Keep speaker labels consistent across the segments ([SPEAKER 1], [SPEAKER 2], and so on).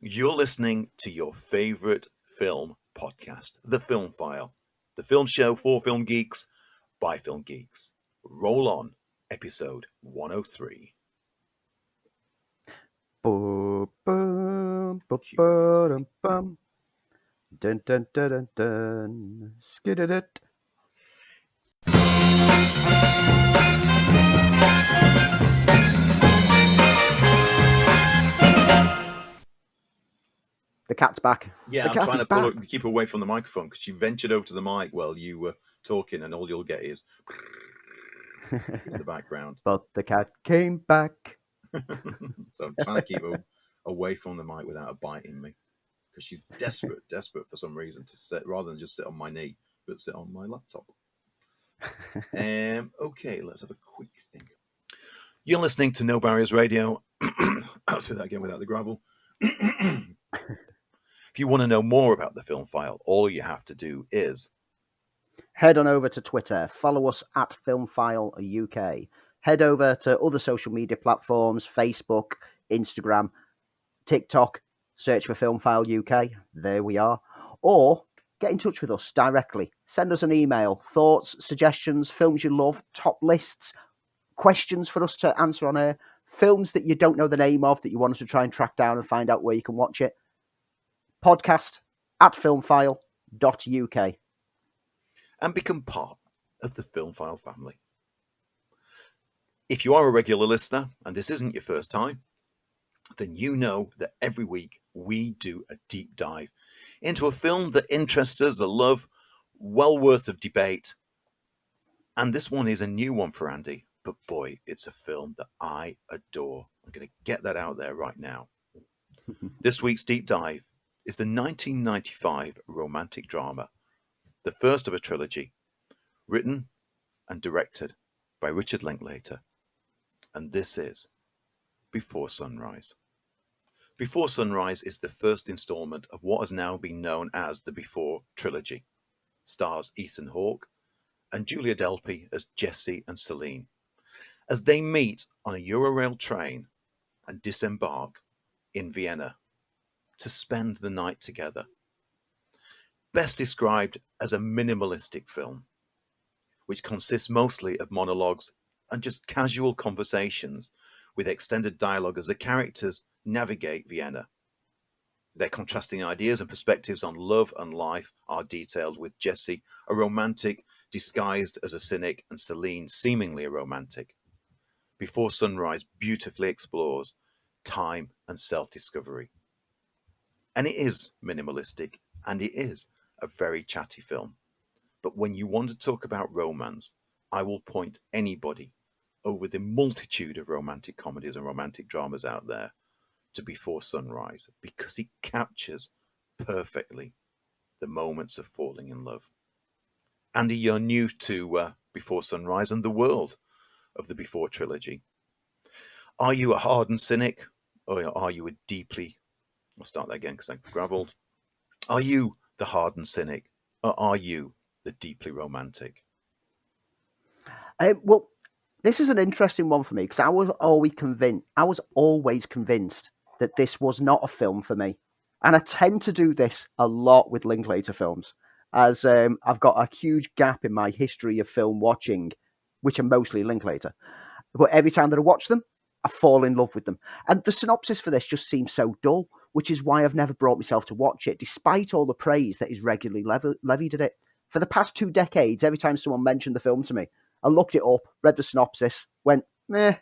[SPEAKER 1] You're listening to your favorite film podcast, The FilmFile, the film show for film geeks by film geeks. Roll on, episode 103.
[SPEAKER 2] Bum. Dun dun dun dun dun. Skididit. The cat's back.
[SPEAKER 1] Yeah,
[SPEAKER 2] The
[SPEAKER 1] I'm
[SPEAKER 2] cat
[SPEAKER 1] trying
[SPEAKER 2] is
[SPEAKER 1] to pull
[SPEAKER 2] back.
[SPEAKER 1] her, keep her away from the microphone because she ventured over to the mic while you were talking, and all you'll get is in the background.
[SPEAKER 2] But the cat came back.
[SPEAKER 1] So I'm trying to keep her away from the mic without her biting me because she's desperate for some reason to sit rather than just sit on my knee, but sit on my laptop. Okay, let's have a quick think. You're listening to No Barriers Radio. I'll do that again without the gravel. If you want to know more about the Film File, all you have to do is
[SPEAKER 2] Head on over to Twitter. Follow us at FilmFile UK. Head over to other social media platforms, Facebook, Instagram, TikTok. Search for FilmFile UK. There we are. Or get in touch with us directly. Send us an email. Thoughts, suggestions, films you love, top lists, questions for us to answer on air, films that you don't know the name of that you want us to try and track down and find out where you can watch it. Podcast at filmfile.uk.
[SPEAKER 1] and become part of the Film File family. If you are a regular listener and this isn't your first time, then you know that every week we do a deep dive into a film that interests us, a love well worth of debate. And this one is a new one for Andy, but boy, it's a film that I adore. I'm going to get that out there right now. This week's deep dive is the 1995 romantic drama, the first of a trilogy, written and directed by Richard Linklater. And this is Before Sunrise. Before Sunrise is the first installment of what has now been known as the Before trilogy. Stars Ethan Hawke and Julia Delpy as Jesse and Celine, as they meet on a Eurorail train and disembark in Vienna to spend the night together. Best described as a minimalistic film, which consists mostly of monologues and just casual conversations with extended dialogue as the characters navigate Vienna. Their contrasting ideas and perspectives on love and life are detailed, with Jesse, a romantic disguised as a cynic, and Celine, seemingly a romantic. Before Sunrise beautifully explores time and self-discovery. And it is minimalistic, and it is a very chatty film. But when you want to talk about romance, I will point anybody over the multitude of romantic comedies and romantic dramas out there to Before Sunrise, because it captures perfectly the moments of falling in love. Andy, you're new to Before Sunrise and the world of the Before trilogy. Are you a hardened cynic, or are you a deeply... I'll start that again because I gravelled. Are you the hardened cynic, or are you the deeply romantic?
[SPEAKER 2] Well, this is an interesting one for me because I was always convinced that this was not a film for me. And I tend to do this a lot with Linklater films, as I've got a huge gap in my history of film watching, which are mostly Linklater. But every time that I watch them, I fall in love with them. And the synopsis for this just seems so dull, which is why I've never brought myself to watch it, despite all the praise that is regularly levied at it. For the past 2 decades, every time someone mentioned the film to me, I looked it up, read the synopsis, went, meh,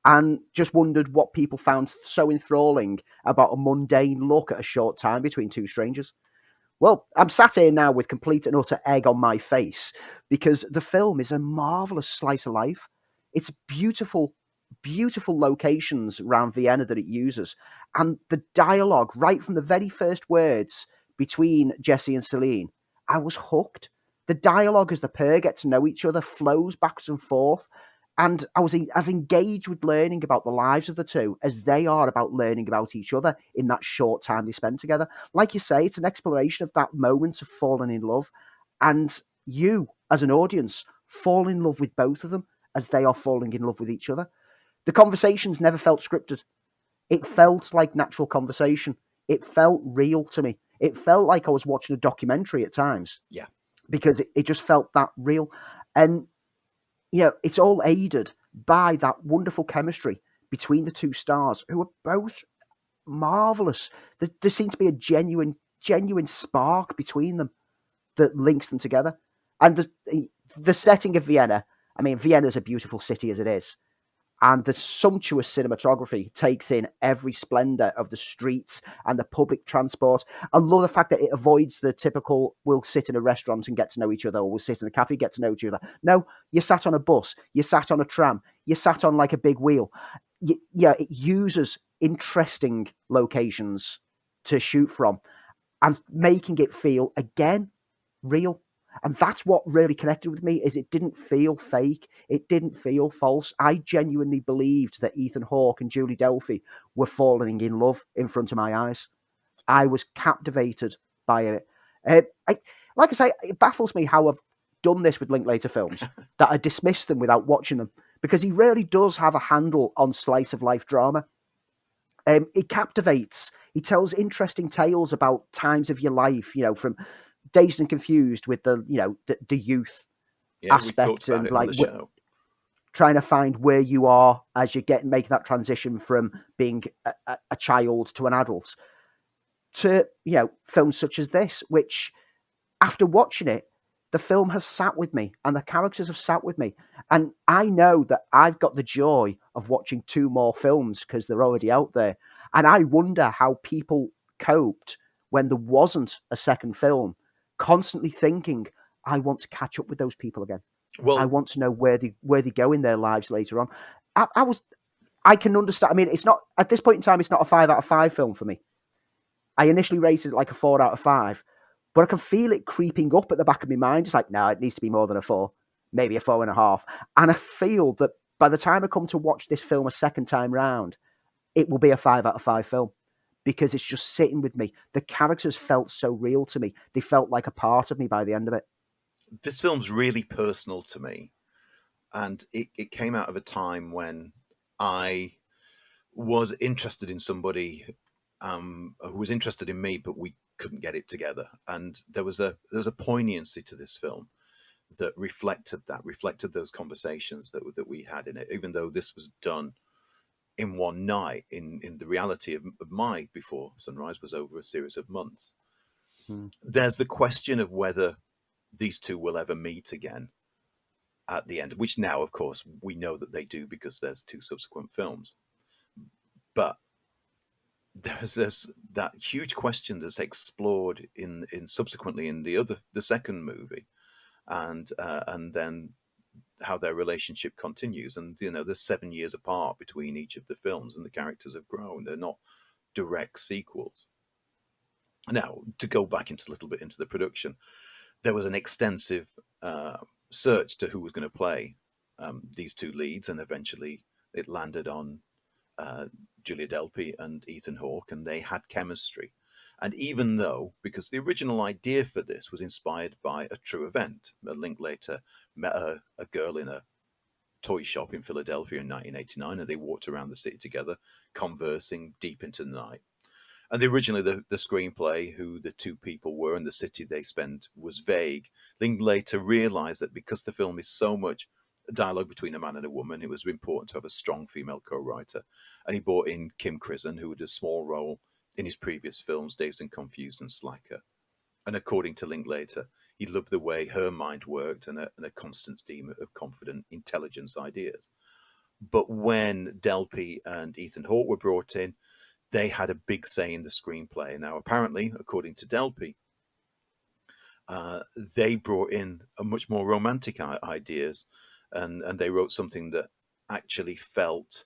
[SPEAKER 2] and just wondered what people found so enthralling about a mundane look at a short time between two strangers. Well, I'm sat here now with complete and utter egg on my face because the film is a marvellous slice of life. It's beautiful, beautiful locations around Vienna that it uses. And the dialogue, right from the very first words between Jesse and Celine, I was hooked. The dialogue as the pair get to know each other flows backwards and forth. And I was as engaged with learning about the lives of the two as they are about learning about each other in that short time they spend together. Like you say, it's an exploration of that moment of falling in love. And you, as an audience, fall in love with both of them as they are falling in love with each other. The conversations never felt scripted. It felt like natural conversation. it felt real to me. It felt like I was watching a documentary at times
[SPEAKER 1] Yeah.
[SPEAKER 2] because it just felt that real. And, it's all aided by that wonderful chemistry between the two stars who are both marvelous. There seems to be a genuine spark between them that links them together. And the setting of Vienna, I mean, Vienna's a beautiful city as it is. And the sumptuous cinematography takes in every splendor of the streets and the public transport. I love the fact that it avoids the typical, we'll sit in a restaurant and get to know each other, or we'll sit in a cafe, get to know each other. No, you sat on a bus, you sat on a tram, you sat on like a big wheel. It uses interesting locations to shoot from and making it feel, again, real. And that's what really connected with me, is it didn't feel fake. It didn't feel false. I genuinely believed that Ethan Hawke and Julie Delphy were falling in love in front of my eyes. I was captivated by it. Like I say, it baffles me how I've done this with Linklater films, that I dismiss them without watching them, because he really does have a handle on slice of life drama. He captivates. He tells interesting tales about times of your life, from Dazed and Confused with the youth
[SPEAKER 1] Yeah, we talked
[SPEAKER 2] aspect,
[SPEAKER 1] about
[SPEAKER 2] and
[SPEAKER 1] it on
[SPEAKER 2] like
[SPEAKER 1] the show.
[SPEAKER 2] trying to find where you are as you make that transition from being a child to an adult, to films such as this, which, after watching it, the film has sat with me and the characters have sat with me. And I know that I've got the joy of watching two more films because they're already out there. And I wonder how people coped when there wasn't a second film, constantly thinking, I want to catch up with those people again. I
[SPEAKER 1] Well,
[SPEAKER 2] want to know where they go in their lives later on. I can understand. I mean, it's not, at this point in time, it's not a 5 out of 5 film for me. I initially rated it like a 4 out of 5, but I can feel it creeping up at the back of my mind. It's like, no, it needs to be more than a 4, maybe a 4.5. And I feel that by the time I come to watch this film a second time round, it will be a 5 out of 5 film, because it's just sitting with me. The characters felt so real to me. They felt like a part of me by the end of it.
[SPEAKER 1] this film's really personal to me, and it came out of a time when I was interested in somebody who was interested in me, but we couldn't get it together. And there was a poignancy to this film that reflected those conversations that we had in it. Even though this was done in one night, in the reality of my Before Sunrise was over a series of months.
[SPEAKER 2] Hmm.
[SPEAKER 1] There's the question of whether these two will ever meet again at the end, which now, of course, we know that they do because there's two subsequent films. But there's this that huge question that's explored in subsequently in the second movie, and then how their relationship continues. And there's 7 years apart between each of the films, and the characters have grown. They're not direct sequels. Now, to go back into a little bit into the production, there was an extensive search to who was going to play these two leads, and eventually it landed on uh, Julia Delpy and Ethan Hawke, and they had chemistry. And even though, because the original idea for this was inspired by a true event, Linklater met a girl in a toy shop in Philadelphia in 1989, and they walked around the city together, conversing deep into the night. And originally, the screenplay, who the two people were and the city they spent, was vague. Linklater realized that because the film is so much a dialogue between a man and a woman, it was important to have a strong female co-writer. And he brought in Kim Krisen, who had a small role in his previous films, Dazed and Confused and Slacker. And according to Linklater, he loved the way her mind worked, and a constant stream of confident intelligence ideas. But when Delpy and Ethan Hawke were brought in, they had a big say in the screenplay. Now, apparently, according to Delpy, they brought in a much more romantic ideas, and they wrote something that actually felt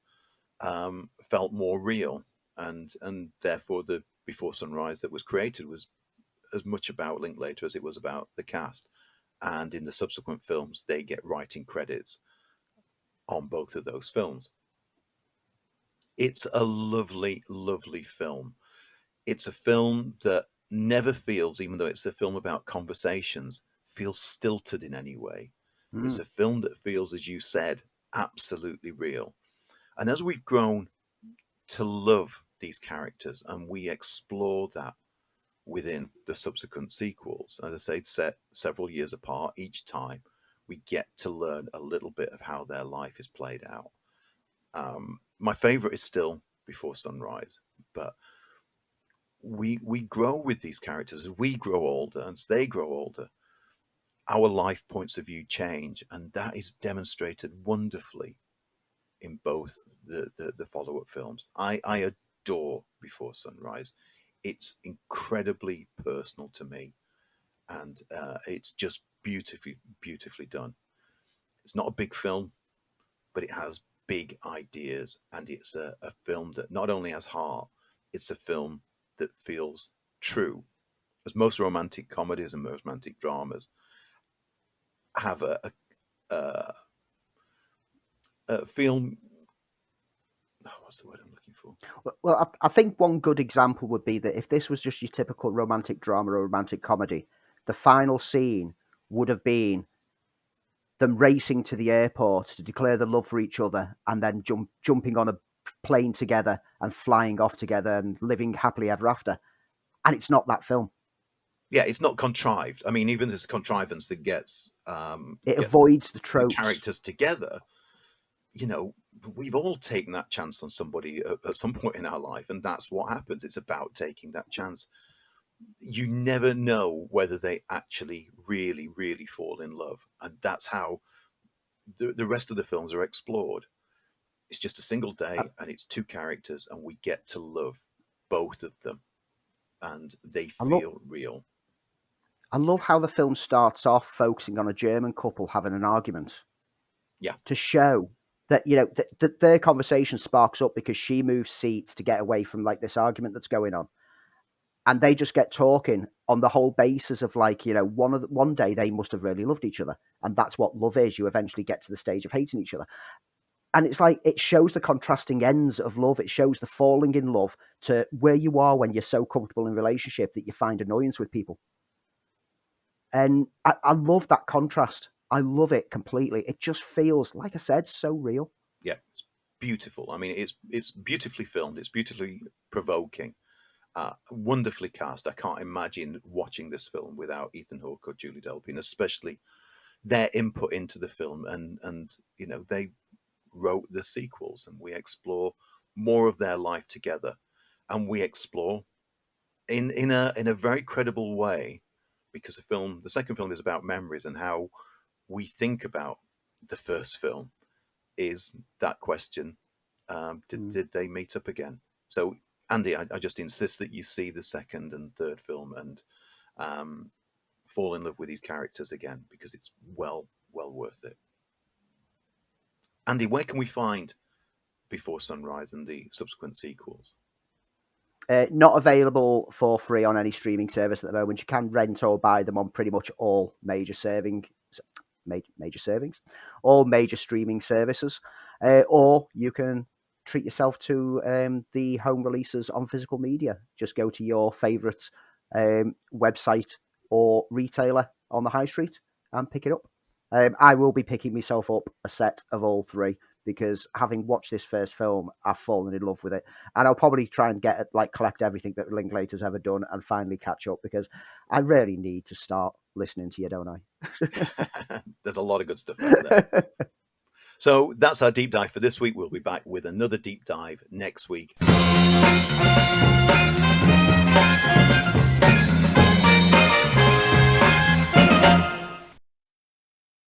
[SPEAKER 1] more real, and therefore the Before Sunrise that was created was as much about Linklater as it was about the cast. And in the subsequent films, they get writing credits on both of those films. It's a lovely, lovely film. It's a film that never feels, even though it's a film about conversations, feels stilted in any way.
[SPEAKER 2] Hmm.
[SPEAKER 1] It's a film that feels, as you said, absolutely real. And as we've grown to love these characters, and we explore that within the subsequent sequels. As I say, set several years apart each time, we get to learn a little bit of how their life is played out. My favorite is still Before Sunrise, but we grow with these characters as we grow older, and as they grow older, our life points of view change, and that is demonstrated wonderfully in both the follow-up films. I adore Before Sunrise. It's incredibly personal to me, and it's just beautifully done. It's not a big film, but it has big ideas, and it's a film that not only has heart, it's a film that feels true. As most romantic comedies and most romantic dramas have a, a film. Oh, what's the word I'm looking for?
[SPEAKER 2] Well, I think one good example would be that if this was just your typical romantic drama or romantic comedy, the final scene would have been them racing to the airport to declare their love for each other, and then jumping on a plane together and flying off together and living happily ever after. And it's not that film.
[SPEAKER 1] Yeah, it's not contrived. I mean, even this contrivance that
[SPEAKER 2] It
[SPEAKER 1] gets
[SPEAKER 2] avoids the
[SPEAKER 1] the
[SPEAKER 2] tropes.
[SPEAKER 1] characters together. We've all taken that chance on somebody at some point in our life, and that's what happens. It's about taking that chance. You never know whether they actually really, really fall in love, and that's how the rest of the films are explored. It's just a single day, and it's two characters, and we get to love both of them, and they
[SPEAKER 2] I love,
[SPEAKER 1] feel real.
[SPEAKER 2] I love how the film starts off focusing on a German couple having an argument.
[SPEAKER 1] Yeah.
[SPEAKER 2] To show that, that their conversation sparks up because she moves seats to get away from like this argument that's going on. And they just get talking on the whole basis of one day they must have really loved each other. And that's what love is. You eventually get to the stage of hating each other. And it's like, it shows the contrasting ends of love. It shows the falling in love to where you are when you're so comfortable in a relationship that you find annoyance with people. And I love that contrast. I love it completely. It just feels, like I said, so real.
[SPEAKER 1] Yeah, it's beautiful. I mean, it's beautifully filmed. It's beautifully provoking. Wonderfully cast. I can't imagine watching this film without Ethan Hawke or Julie Delpy, and especially their input into the film. And they wrote the sequels, and we explore more of their life together, and we explore in a very credible way, because the second film is about memories and how we think about the first film. Is that question, did they meet up again? So Andy, I just insist that you see the second and third film and fall in love with these characters again, because it's well worth it. Andy, where can we find Before Sunrise and the subsequent sequels?
[SPEAKER 2] Not available for free on any streaming service at the moment. You can rent or buy them on pretty much all major all major streaming services, or you can treat yourself to the home releases on physical media. Just go to your favourite website or retailer on the high street and pick it up. I will be picking myself up a set of all three, because having watched this first film, I've fallen in love with it. And I'll probably try and collect everything that Linklater's ever done and finally catch up, because I really need to start listening to you, don't I?
[SPEAKER 1] There's a lot of good stuff out there. So that's our deep dive for this week. We'll be back with another deep dive next week.